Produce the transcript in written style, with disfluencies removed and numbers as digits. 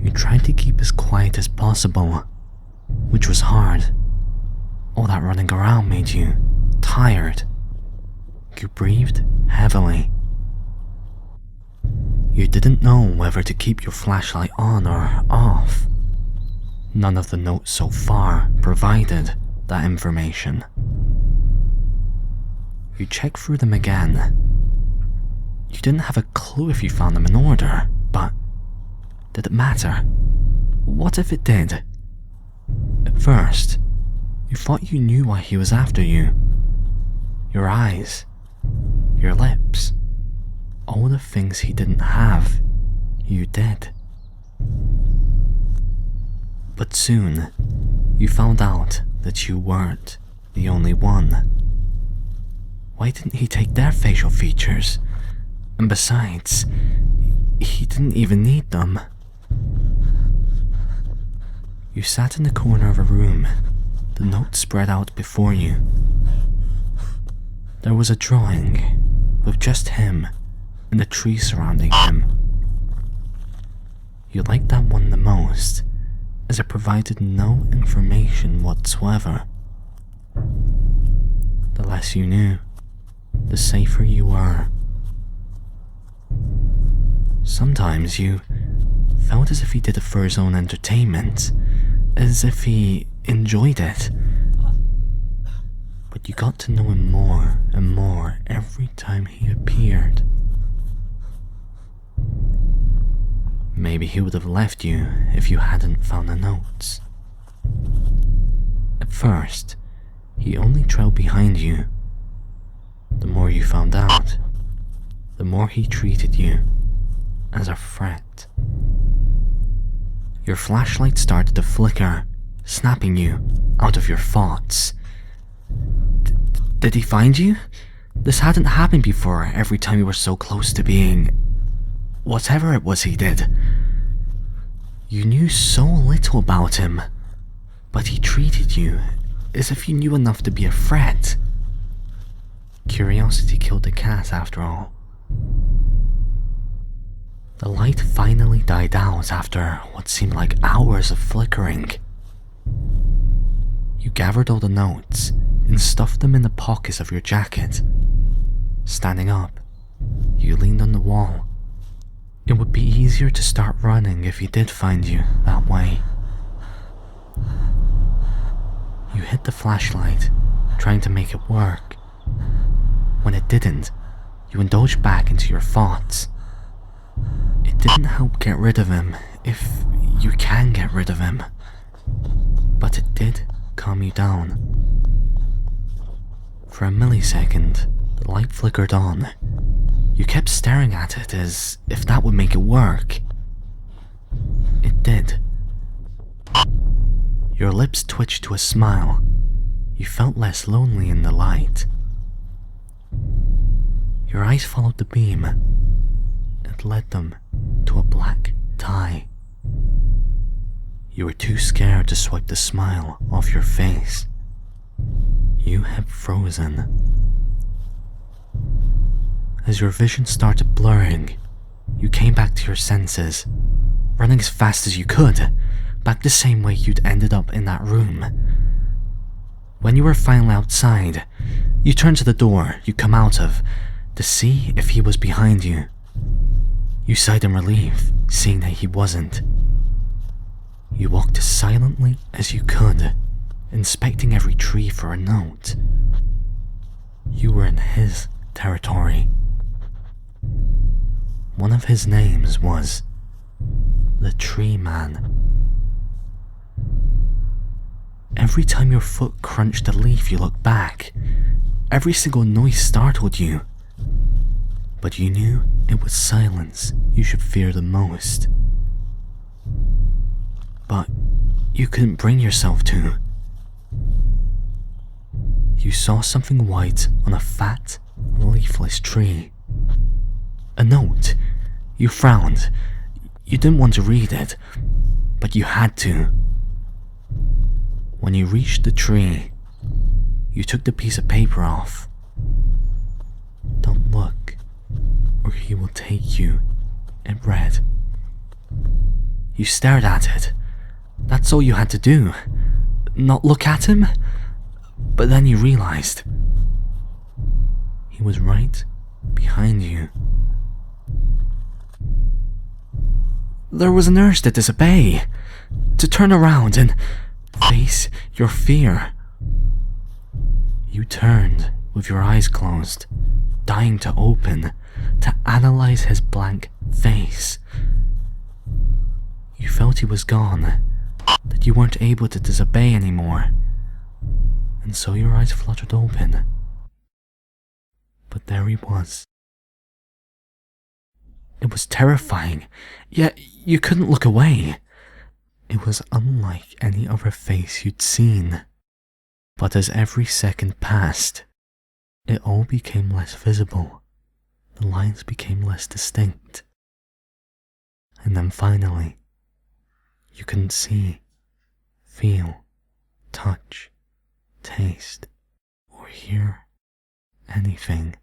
You tried to keep as quiet as possible, which was hard. All that running around made you tired. You breathed heavily. You didn't know whether to keep your flashlight on or off. None of the notes so far provided that information. You checked through them again. You didn't have a clue if you found them in order, but did it matter? What if it did? At first, you thought you knew why he was after you. Your eyes, your lips, all the things he didn't have, you did. But soon, you found out that you weren't the only one. Why didn't he take their facial features? And besides, he didn't even need them. You sat in the corner of a room, the notes spread out before you. There was a drawing with just him and the tree surrounding him. You liked that one the most, as it provided no information whatsoever. The less you knew, the safer you were. Sometimes you felt as if he did it for his own entertainment, as if he enjoyed it. But you got to know him more and more every time he appeared. Maybe he would have left you if you hadn't found the notes. At first, he only trailed behind you. The more you found out, the more he treated you as a threat. Your flashlight started to flicker, snapping you out of your thoughts. Did he find you? This hadn't happened before every time you were so close to being whatever it was he did. You knew so little about him, but he treated you as if you knew enough to be a threat. Curiosity killed the cat after all. The light finally died out after what seemed like hours of flickering. You gathered all the notes and stuffed them in the pockets of your jacket. Standing up, you leaned on the wall. It would be easier to start running if he did find you that way. You hit the flashlight, trying to make it work. When it didn't, you indulged back into your thoughts. It didn't help get rid of him, if you can get rid of him. But it did calm you down. For a millisecond, the light flickered on. You kept staring at it as if that would make it work. It did. Your lips twitched to a smile. You felt less lonely in the light. Your eyes followed the beam. It led them to a black tie. You were too scared to swipe the smile off your face. You had frozen. As your vision started blurring, you came back to your senses, running as fast as you could, back the same way you'd ended up in that room. When you were finally outside, you turned to the door you'd come out of to see if he was behind you. You sighed in relief, seeing that he wasn't. You walked as silently as you could, inspecting every tree for a note. You were in his territory. One of his names was the Tree Man. Every time your foot crunched a leaf, you looked back. Every single noise startled you. But you knew it was silence you should fear the most. But you couldn't bring yourself to. You saw something white on a fat, leafless tree. A note. You frowned. You didn't want to read it, but you had to. When you reached the tree, you took the piece of paper off. "Don't look, or he will take you," it read. You stared at it. That's all you had to do. Not look at him. But then you realized he was right behind you. There was an urge to disobey, to turn around and face your fear. You turned with your eyes closed, dying to open, to analyze his blank face. You felt he was gone, that you weren't able to disobey anymore, and so your eyes fluttered open. But there he was. It was terrifying, yet you couldn't look away. It was unlike any other face you'd seen. But as every second passed, it all became less visible. The lines became less distinct. And then finally, you couldn't see, feel, touch, taste, or hear anything.